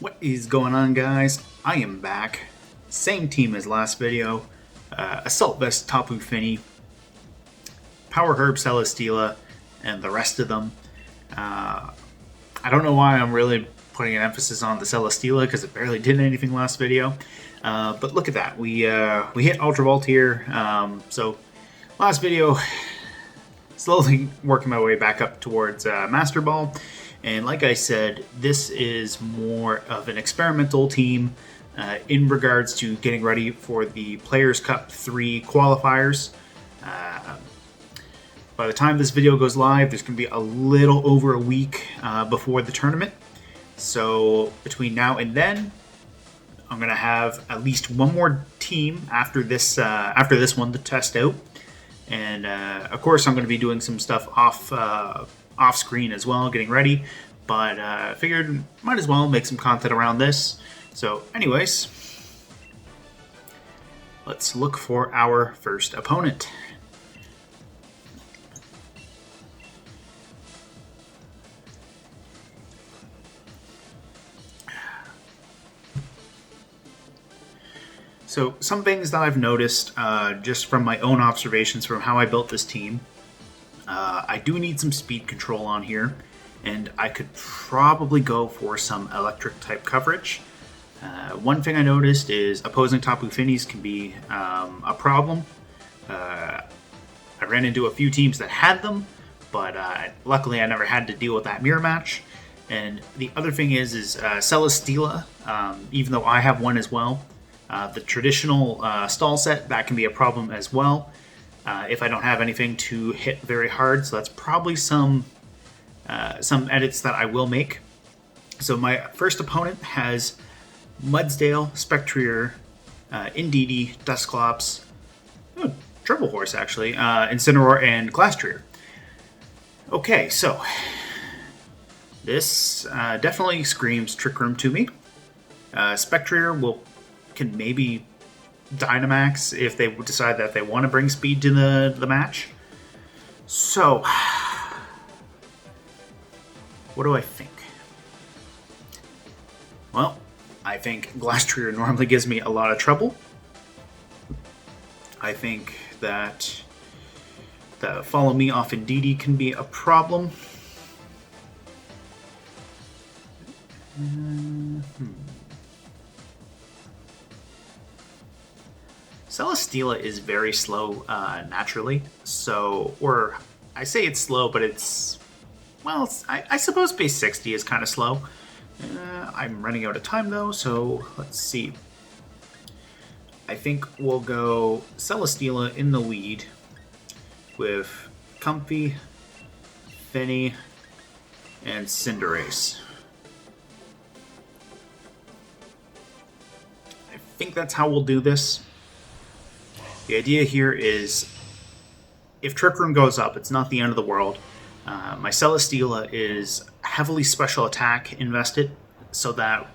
What is going on, guys? I am back. Same team as last video. Assault Vest, Tapu, Fini, Power Herb, Celesteela, and the rest of them. I don't know why I'm really putting an emphasis on the Celesteela because it barely did anything last video. But look at that. We hit Ultra Vault here. So last video, slowly working my way back up towards Master Ball. And like I said, this is more of an experimental team in regards to getting ready for the Players' Cup 3 qualifiers. By the time this video goes live, there's going to be a little over a week before the tournament. So between now and then, I'm going to have at least one more team after this one to test out. And of course, I'm going to be doing some stuff off screen as well, getting ready, but I figured might as well make some content around this. So anyways, let's look for our first opponent. So some things that I've noticed just from my own observations from how I built this team. I do need some speed control on here, and I could probably go for some electric type coverage. One thing I noticed is opposing Tapu Finis can be a problem. I ran into a few teams that had them, but luckily I never had to deal with that mirror match. And the other thing is Celesteela, even though I have one as well, the traditional stall set, that can be a problem as well. If I don't have anything to hit very hard, so that's probably some edits that I will make. So my first opponent has Mudsdale, Spectrier, Indeedee, Dusclops, Triple Horse actually, Incineroar, and Glastrier. Okay, so this definitely screams Trick Room to me. Spectrier can maybe Dynamax if they decide that they want to bring speed to the match. So, what do I think? Well, I think Glastrier normally gives me a lot of trouble. I think that the Follow Me off Indeedee can be a problem. Celesteela is very slow naturally, so, or I say it's slow, but it's, well, I suppose base 60 is kind of slow. I'm running out of time though, so let's see. I think we'll go Celesteela in the lead with Comfy, Fini, and Cinderace. I think that's how we'll do this. The idea here is, if Trick Room goes up, it's not the end of the world. My Celesteela is heavily special attack invested, so that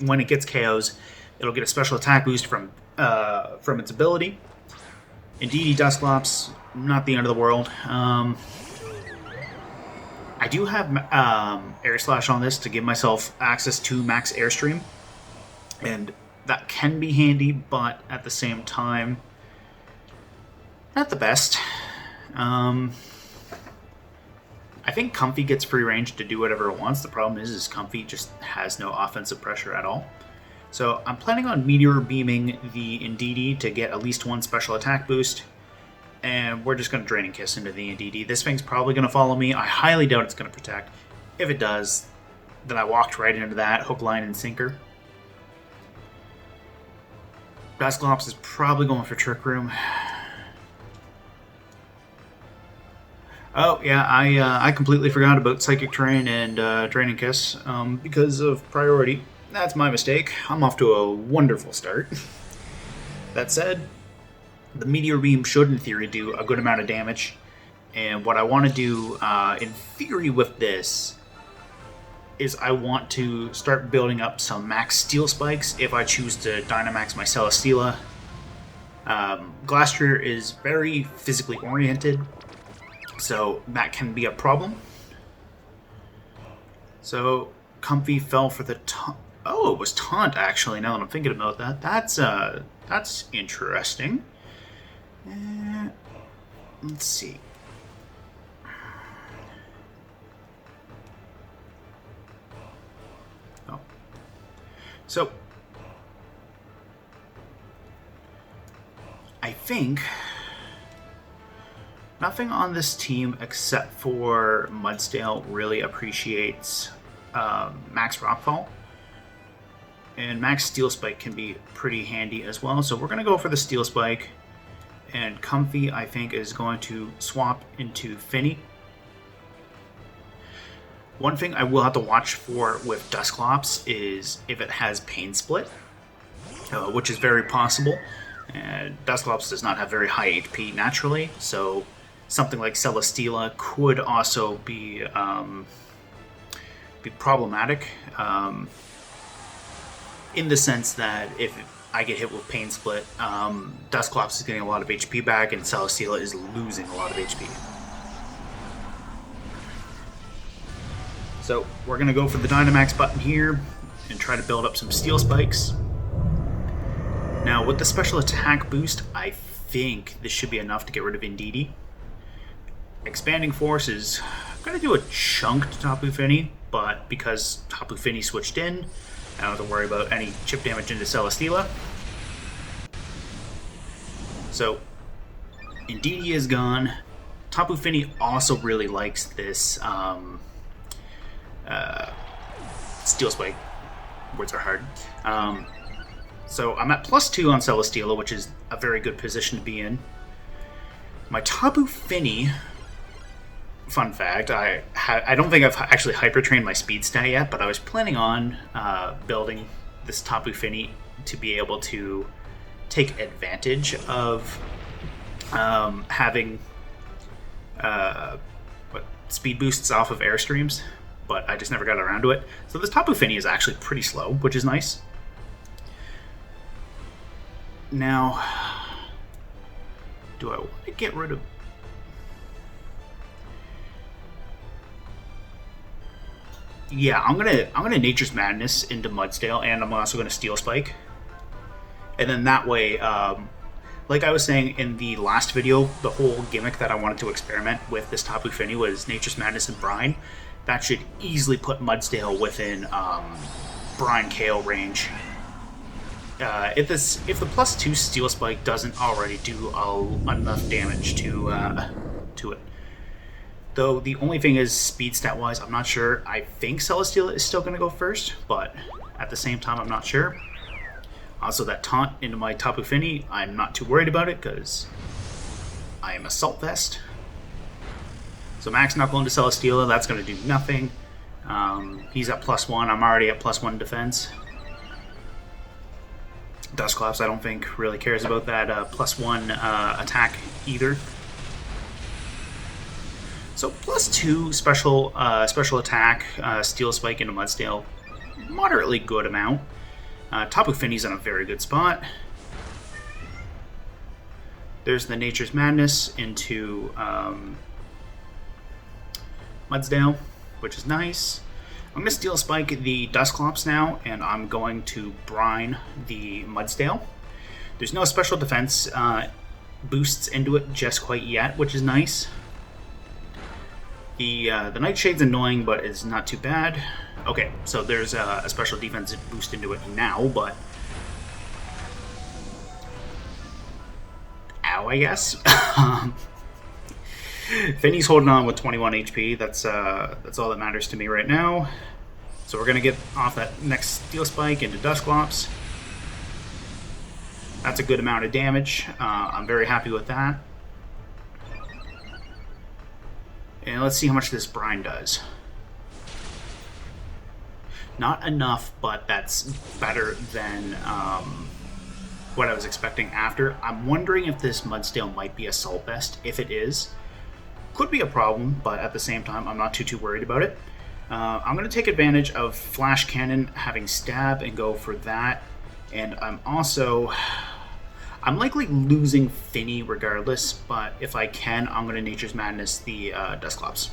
when it gets KOs, it'll get a special attack boost from its ability. Indeedee, Dusclops, not the end of the world. I do have Air Slash on this to give myself access to max Airstream, and that can be handy, but at the same time, not the best. I think Comfy gets free range to do whatever it wants. The problem is Comfy just has no offensive pressure at all. So I'm planning on Meteor Beaming the Indeedee to get at least one special attack boost. And we're just going to Draining Kiss into the Indeedee. This thing's probably going to follow me. I highly doubt it's going to protect. If it does, then I walked right into that. Hook, line, and sinker. Dusclops is probably going for Trick Room. Oh, yeah, I completely forgot about Psychic Terrain and Draining Kiss because of priority. That's my mistake. I'm off to a wonderful start. That said, the Meteor Beam should, in theory, do a good amount of damage. And what I want to do, in theory, with this is I want to start building up some max Steel Spikes if I choose to Dynamax my Celesteela. Glastrier is very physically oriented, so that can be a problem. So Comfy fell for the Oh, it was taunt actually. Now that I'm thinking about that, that's interesting. Let's see. Oh, so I think nothing on this team except for Mudsdale really appreciates Max Rockfall. And Max Steel Spike can be pretty handy as well. So we're going to go for the Steel Spike. And Comfy, I think, is going to swap into Fini. One thing I will have to watch for with Dusclops is if it has Pain Split, which is very possible. And Dusclops does not have very high HP naturally, so something like Celesteela could also be problematic. In the sense that if I get hit with Pain Split, Dusclops is getting a lot of HP back, and Celesteela is losing a lot of HP. So we're going to go for the Dynamax button here and try to build up some Steel Spikes. Now, with the special attack boost, I think this should be enough to get rid of Indeedee. Expanding Force is going to do a chunk to Tapu Fini, but because Tapu Fini switched in, I don't have to worry about any chip damage into Celesteela. So, Indeedee is gone. Tapu Fini also really likes this Steel Spike. Words are hard. So I'm at +2 on Celesteela, which is a very good position to be in. My Tapu Fini, fun fact, I don't think I've actually hyper-trained my speed stat yet, but I was planning on building this Tapu Fini to be able to take advantage of having speed boosts off of Airstreams, but I just never got around to it. So this Tapu Fini is actually pretty slow, which is nice. Now, do I want to get rid of... Yeah, I'm gonna Nature's Madness into Mudsdale, and I'm also gonna Steel Spike. And then that way, like I was saying in the last video, the whole gimmick that I wanted to experiment with this Tapu Fini was Nature's Madness and Brine. That should easily put Mudsdale within Brine KO range. If the +2 Steel Spike doesn't already do enough damage to it. Though the only thing is, speed stat wise, I'm not sure. I think Celesteela is still going to go first, but at the same time, I'm not sure. Also, that taunt into my Tapu Fini, I'm not too worried about it because I am Assault Vest. So Max Knuckle into Celesteela, that's going to do nothing. He's at +1, I'm already at +1 defense. Dusclops, I don't think, really cares about that +1 attack either. So +2 special attack, Steel Spike into Mudsdale, moderately good amount. Tapu Fini's in a very good spot. There's the Nature's Madness into Mudsdale, which is nice. I'm going to Steel Spike the Dusclops now, and I'm going to Brine the Mudsdale. There's no special defense boosts into it just quite yet, which is nice. The Nightshade's annoying, but it's not too bad. Okay, so there's a special defense boost into it now, but... Ow, I guess. Fini's holding on with 21 HP. That's all that matters to me right now. So we're going to get off that next Steel Spike into Dusclops. That's a good amount of damage. I'm very happy with that. And let's see how much this Brine does. Not enough, but that's better than what I was expecting after. I'm wondering if this Mudsdale might be Assault Vest. If it is, could be a problem, but at the same time, I'm not too worried about it. I'm going to take advantage of Flash Cannon having Stab and go for that. And I'm likely losing Fini regardless, but if I can, I'm going to Nature's Madness the Dusclops.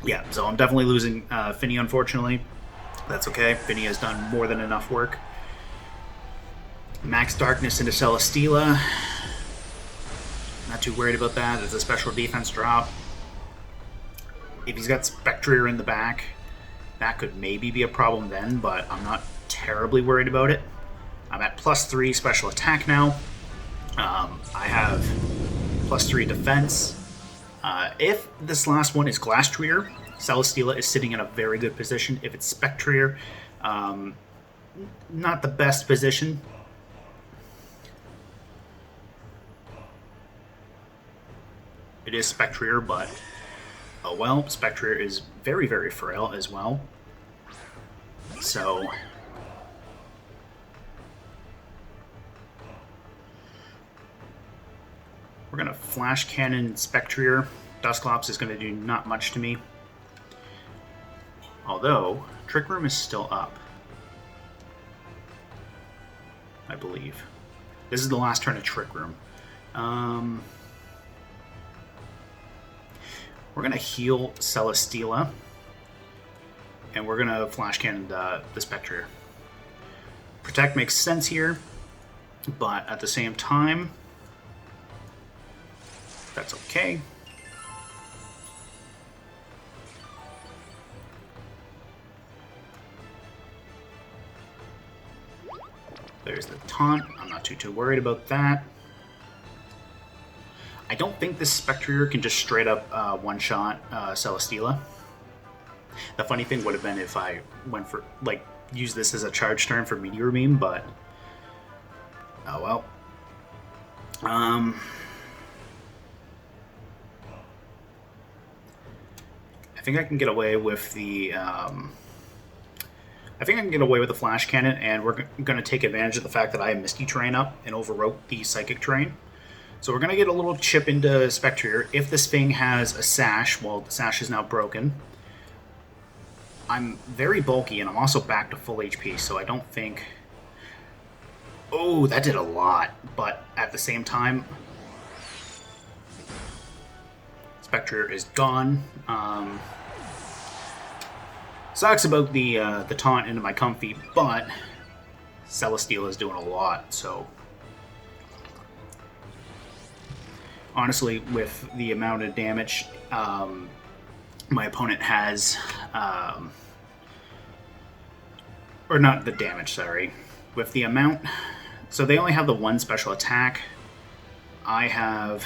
Yeah, so I'm definitely losing Fini, unfortunately. That's okay. Fini has done more than enough work. Max Darkness into Celesteela. Not too worried about that. It's a special defense drop. If he's got Spectrier in the back, that could maybe be a problem then, but I'm not terribly worried about it. I'm at +3 special attack now. I have +3 defense. If this last one is Glastrier, Celesteela is sitting in a very good position. If it's Spectrier, not the best position. It is Spectrier, but oh well. Spectrier is very, very frail as well. So we're going to Flash Cannon Spectrier. Dusclops is going to do not much to me. Although, Trick Room is still up. I believe. This is the last turn of Trick Room. We're going to heal Celesteela. And we're going to Flash Cannon the Spectrier. Protect makes sense here. But at the same time, that's okay. There's the taunt. I'm not too worried about that. I don't think this Spectrier can just straight up one-shot Celesteela. The funny thing would have been if I went for, like, use this as a charge turn for Meteor Beam, but oh well. I think I can get away with the Flash Cannon, and we're going to take advantage of the fact that I have Misty Terrain up and overwrote the Psychic Terrain. So we're going to get a little chip into Spectrier. If this thing has a Sash, well, the Sash is now broken. I'm very bulky, and I'm also back to full HP, so I don't think... Oh, that did a lot, but at the same time, Spectrier is gone. Sucks about the taunt into my Comfy, but Celesteela is doing a lot, so... Honestly, with the amount of damage my opponent has... or not the damage, sorry. With the amount... So they only have the one special attack. I'm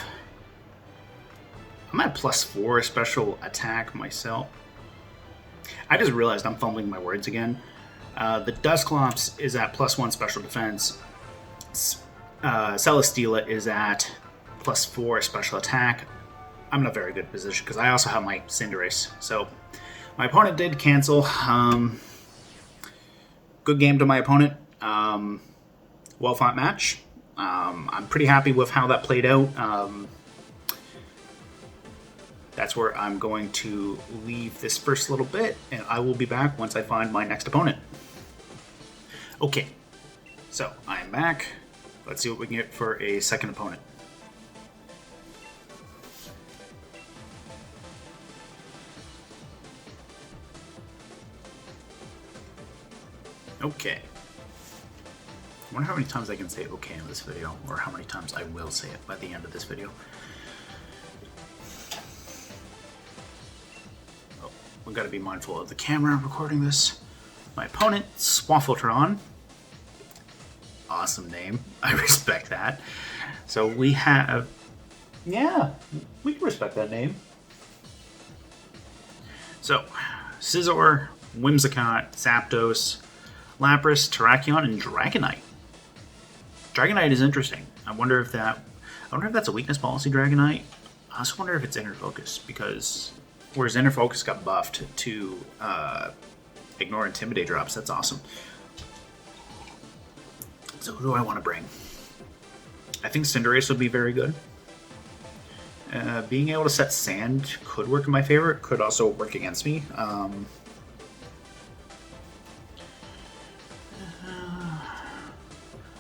at +4 special attack myself. I just realized I'm fumbling my words again. The Dusclops is at +1 special defense. Celesteela is at +4 special attack. I'm in a very good position because I also have my Cinderace. So my opponent did cancel. Good game to my opponent. Well fought match. I'm pretty happy with how that played out. That's where I'm going to leave this first little bit, and I will be back once I find my next opponent. Okay, so I'm back. Let's see what we can get for a second opponent. Okay. I wonder how many times I can say okay in this video, or how many times I will say it by the end of this video. Oh, we've got to be mindful of the camera recording this. My opponent, Swaffletron. Awesome name. I respect that. So we have... Yeah, we can respect that name. So, Scizor, Whimsicott, Zapdos, Lapras, Terrakion, and Dragonite. Dragonite is interesting. I wonder if that's a weakness policy, Dragonite. I also wonder if it's Inner Focus, because whereas Inner Focus got buffed to ignore Intimidate drops. That's awesome. So who do I want to bring? I think Cinderace would be very good. Being able to set Sand could work in my favor. It could also work against me.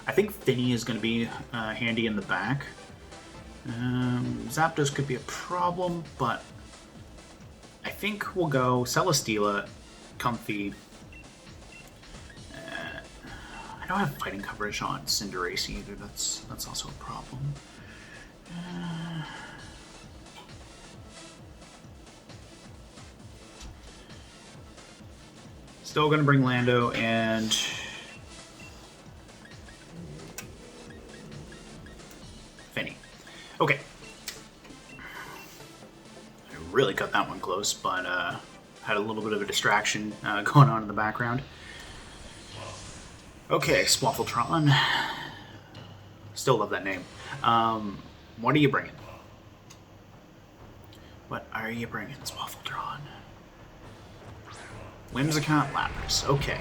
I think Fini is going to be handy in the back. Zapdos could be a problem, but I think we'll go Celesteela, Comfy. I don't have fighting coverage on Cinderace either. That's also a problem. Still gonna bring Lando and Fini. Okay. I really cut that one close, but had a little bit of a distraction going on in the background. Okay, Swaffletron. Still love that name. What are you bringing? What are you bringing, Swaffletron? Whimsicott, Lapras. Okay.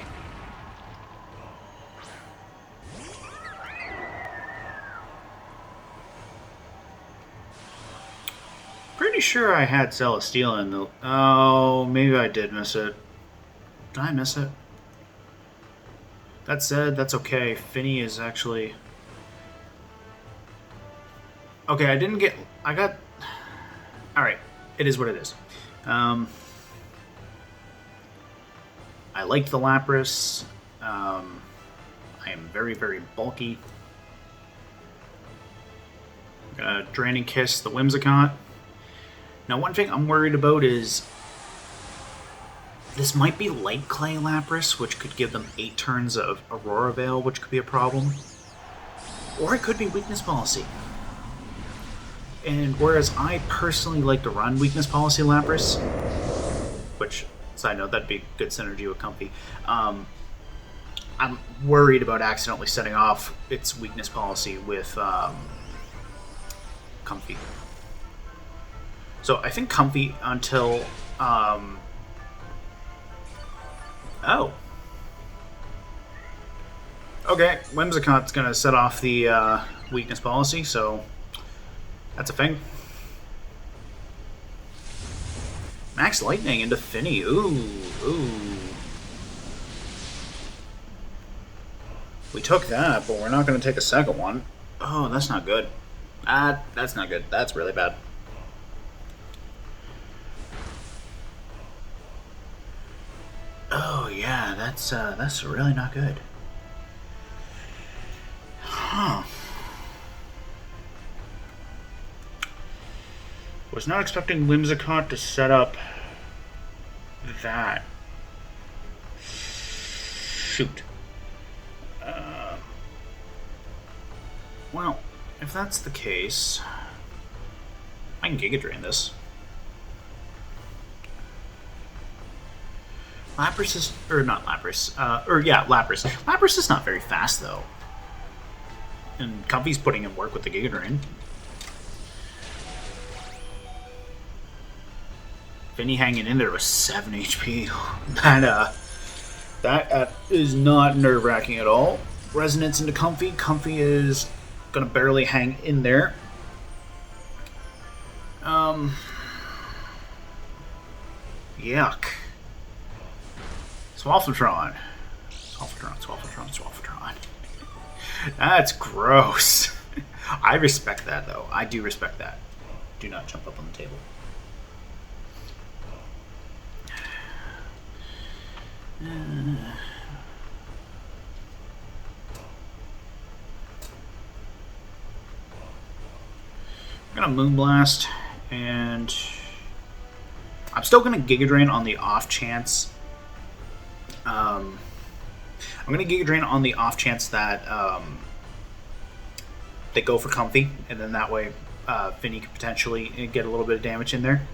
Pretty sure I had Celesteela in the... Oh, maybe I did miss it. Did I miss it? That said, that's okay. Fini is actually... Okay, I didn't get... I got... Alright, it is what it is. I liked the Lapras. I am very, very bulky. Draining Kiss, the Whimsicott. Now, one thing I'm worried about is... This might be Light Clay Lapras, which could give them 8 turns of Aurora Veil, which could be a problem. Or it could be Weakness Policy. And whereas I personally like to run Weakness Policy Lapras, which, side note, that'd be good synergy with Comfy, I'm worried about accidentally setting off its Weakness Policy with Comfy. So I think Comfy until... Oh. Okay, Whimsicott's gonna set off the Weakness Policy, so that's a thing. Max Lightning into Fini. Ooh, ooh. We took that, but we're not gonna take a second one. Oh, that's not good. That's not good. That's really bad. Oh yeah, that's really not good. Huh. Was not expecting Whimsicott to set up that. Shoot. Well, if that's the case, I can Giga Drain this. Lapras is... Or not Lapras. Yeah, Lapras. Lapras is not very fast, though. And Comfy's putting in work with the Giga Drain. Fini hanging in there with 7 HP. That is not nerve-wracking at all. Resonance into Comfy. Comfy is gonna barely hang in there. Yuck. Swaffletron. Swaffletron. That's gross. I respect that, though. I do respect that. Do not jump up on the table. I'm gonna Moonblast, and I'm still gonna Giga Drain on the off chance. I'm gonna Giga Drain on the off chance that they go for Comfy, and then that way Fini could potentially get a little bit of damage in there.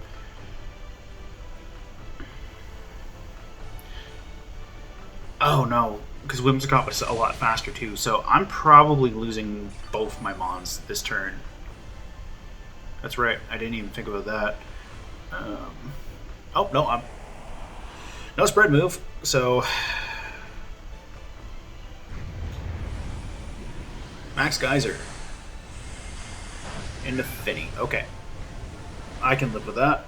Oh no, because Whimsicott was a lot faster too, so I'm probably losing both my Mons this turn. That's right, I didn't even think about that. Oh, no, I'm... No spread move, so... Max Geyser. Into Fini. Okay. I can live with that.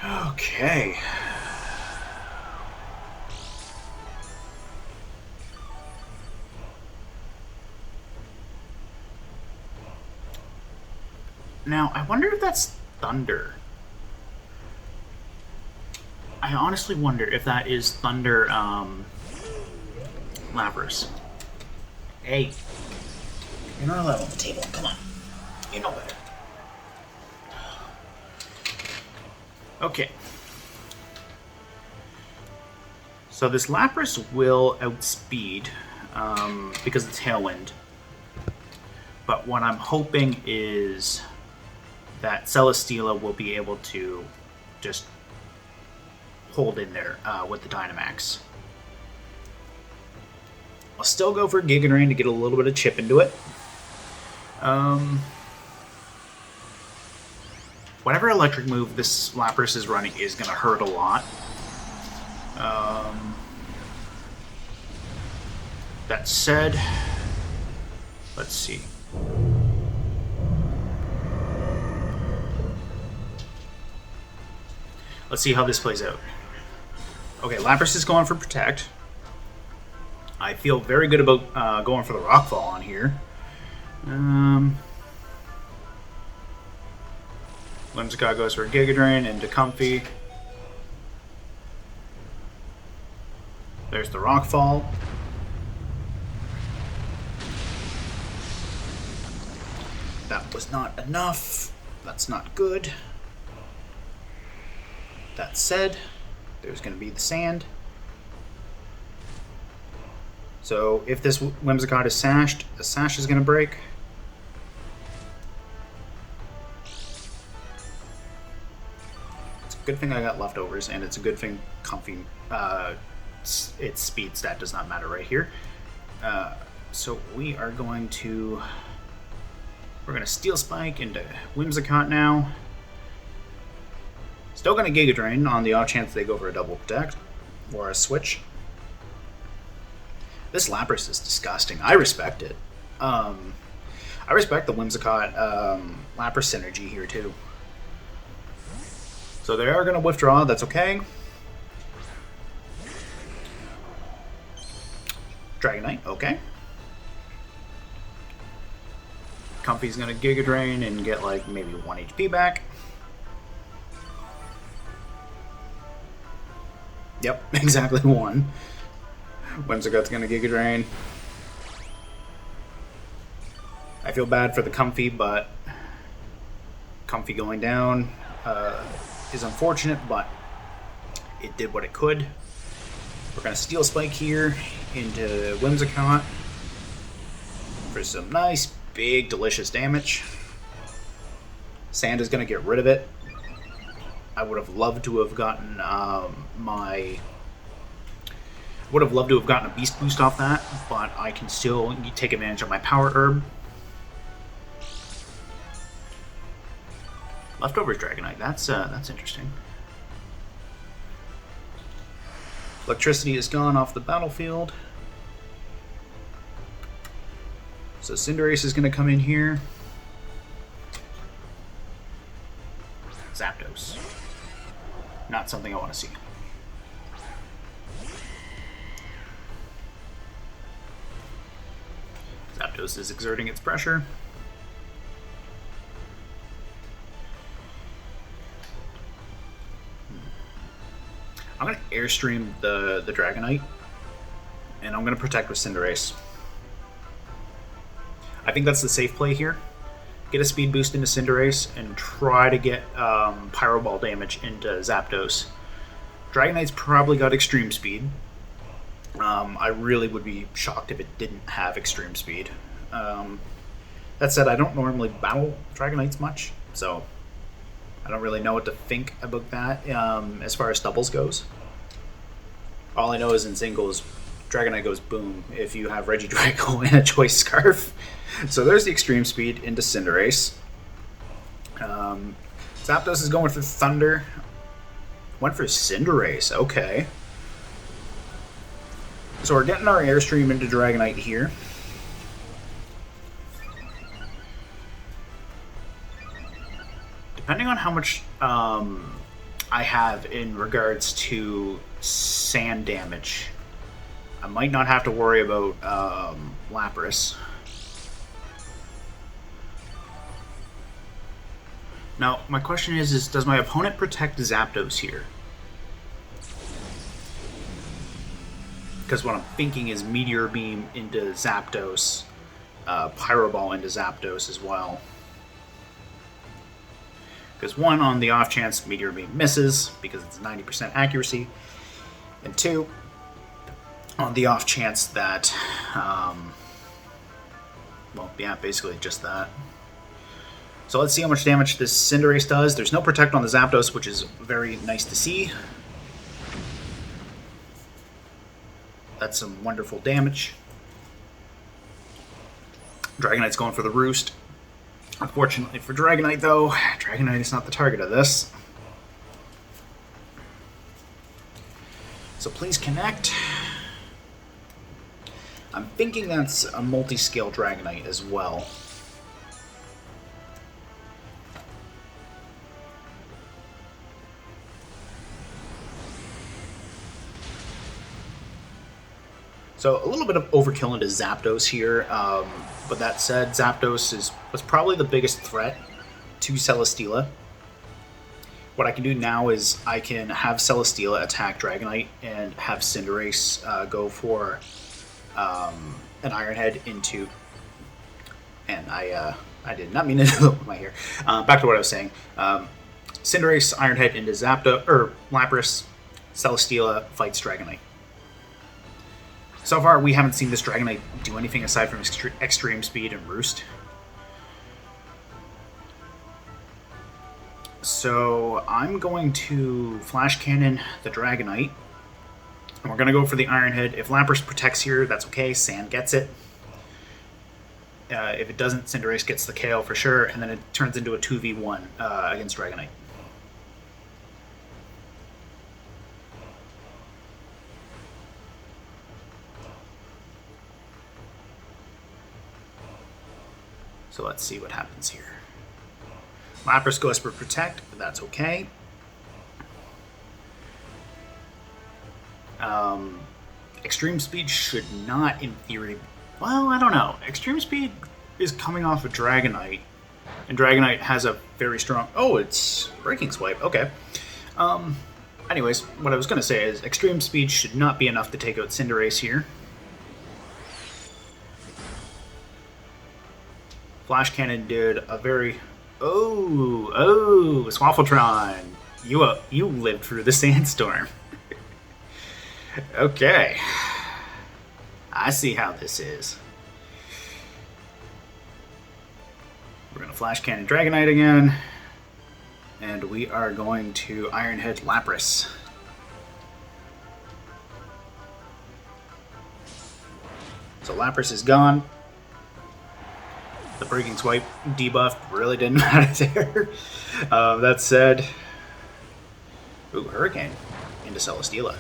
Okay. Now, I wonder if that's Thunder. I honestly wonder if that is Thunder, Lapras. Hey. You're not allowed on the table. Come on. You know better. Okay. So this Lapras will outspeed because it's Tailwind. But what I'm hoping is that Celesteela will be able to just hold in there with the Dynamax. I'll still go for Giga Drain to get a little bit of chip into it. Whatever electric move this Lapras is running is going to hurt a lot. That said, let's see. Let's see how this plays out. Okay, Lapras is going for Protect. I feel very good about going for the Rockfall on here. Whimsicott goes for Giga Drain into Comfy. There's the Rockfall. That was not enough. That's not good. That said, there's going to be the Sand. So if this Whimsicott is sashed, the sash is going to break. It's a good thing I got leftovers, and it's a good thing Comfy, its speed stat does not matter right here. So we are going to... We're going to Steel Spike into Whimsicott now. Still going to Giga Drain on the off chance they go for a double protect or a switch. This Lapras is disgusting. I respect it. I respect the Whimsicott Lapras synergy here too. So they are going to withdraw. That's okay. Dragonite. Okay. Comfy's going to Giga Drain and get like maybe 1 HP back. Yep, exactly 1. Whimsicott's going to Giga Drain. I feel bad for the Comfy, but Comfy going down is unfortunate, but it did what it could. We're going to Steel Spike here into Whimsicott for some nice, big, delicious damage. Sand is going to get rid of it. I would have loved to have gotten would have loved to have gotten a Beast Boost off that, but I can still take advantage of my Power Herb. Leftovers Dragonite, that's interesting. Electricity is gone off the battlefield. So Cinderace is going to come in here. Zapdos. Not something I want to see. Zapdos is exerting its pressure. I'm going to Airstream the Dragonite, and I'm going to protect with Cinderace. I think that's the safe play here. Get a speed boost into Cinderace and try to get Pyro Ball damage into Zapdos. Dragonite's probably got extreme speed. I really would be shocked if it didn't have extreme speed. That said, I don't normally battle Dragonites much, so I don't really know what to think about that as far as doubles goes. All I know is in singles, Dragonite goes boom if you have Regidrago and a Choice Scarf. So there's the extreme speed into Cinderace. Zapdos is going for Thunder. Went for Cinderace, okay. So we're getting our Airstream into Dragonite here. Depending on how much I have in regards to sand damage, I might not have to worry about Lapras. Now, my question is does my opponent protect Zapdos here? Because what I'm thinking is Meteor Beam into Zapdos, Pyro Ball into Zapdos as well. Because one, on the off chance Meteor Beam misses, because it's 90% accuracy, and two, on the off chance that, well, yeah, basically just that. So let's see how much damage this Cinderace does. There's no Protect on the Zapdos, which is very nice to see. That's some wonderful damage. Dragonite's going for the roost. Unfortunately for Dragonite, though, Dragonite is not the target of this. So please connect. I'm thinking that's a multi-scale Dragonite as well. So a little bit of overkill into Zapdos here, but that said, Zapdos was probably the biggest threat to Celesteela. What I can do now is I can have Celesteela attack Dragonite and have Cinderace go for an Iron Head into... And I did not mean to look my hair. Back to what I was saying. Cinderace, Iron Head into Zapdos, or Lapras, Celesteela fights Dragonite. So far, we haven't seen this Dragonite do anything aside from extreme speed and roost. So I'm going to Flash Cannon the Dragonite. And we're going to go for the Iron Head. If Lapras protects here, that's okay. Sand gets it. If it doesn't, Cinderace gets the KO for sure. And then it turns into a 2v1 against Dragonite. So let's see what happens here. Lapras goes for Protect, but that's okay. Extreme Speed should not, in theory... Well, I don't know. Extreme Speed is coming off of Dragonite, and Dragonite has a very strong... Oh, it's Breaking Swipe. Okay. Anyways, what I was going to say is Extreme Speed should not be enough to take out Cinderace here. Flash Cannon did a very... Oh, Swaffletron. You lived through the sandstorm. Okay. I see how this is. We're going to Flash Cannon Dragonite again. And we are going to Iron Head Lapras. So Lapras is gone. The Breaking Swipe debuff really didn't matter there. That said... Ooh, Hurricane into Celesteela.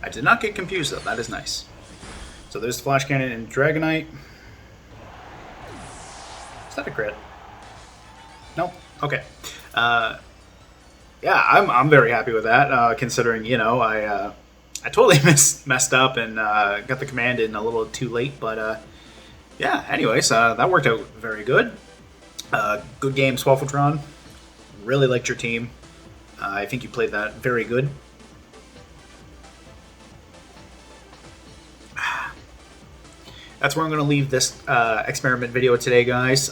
I did not get confused, though. That is nice. So there's Flash Cannon and Dragonite. Is that a crit? Nope. Okay. Yeah, I'm very happy with that, considering, you know, I totally messed up and got the command in a little too late, but yeah, anyways, that worked out very good. Good game, Swaffletron. Really liked your team. I think you played that very good. That's where I'm going to leave this experiment video today, guys.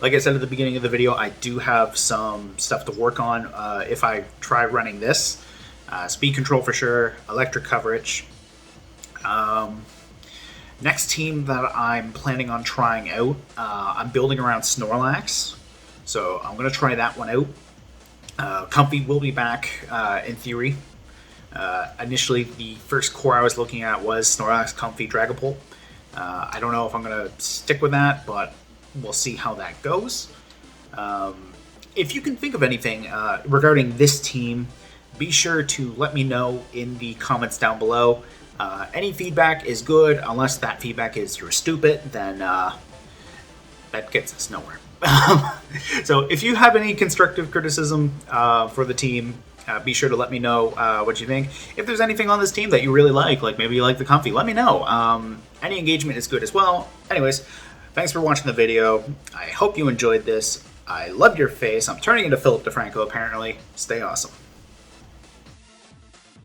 Like I said at the beginning of the video, I do have some stuff to work on if I try running this. Speed control for sure, electric coverage. Next team that I'm planning on trying out, I'm building around Snorlax. So I'm going to try that one out. Comfy will be back in theory. Initially, the first core I was looking at was Snorlax, Comfy, Dragapult. I don't know if I'm going to stick with that, but we'll see how that goes. If you can think of anything regarding this team, be sure to let me know in the comments down below. Any feedback is good, unless that feedback is you're stupid, then that gets us nowhere. So if you have any constructive criticism for the team, be sure to let me know what you think. If there's anything on this team that you really like maybe you like the Comfy, let me know. Any engagement is good as well. Anyways, Thanks for watching the video. I hope you enjoyed this. I love your face. I'm turning into Philip DeFranco, apparently. Stay awesome.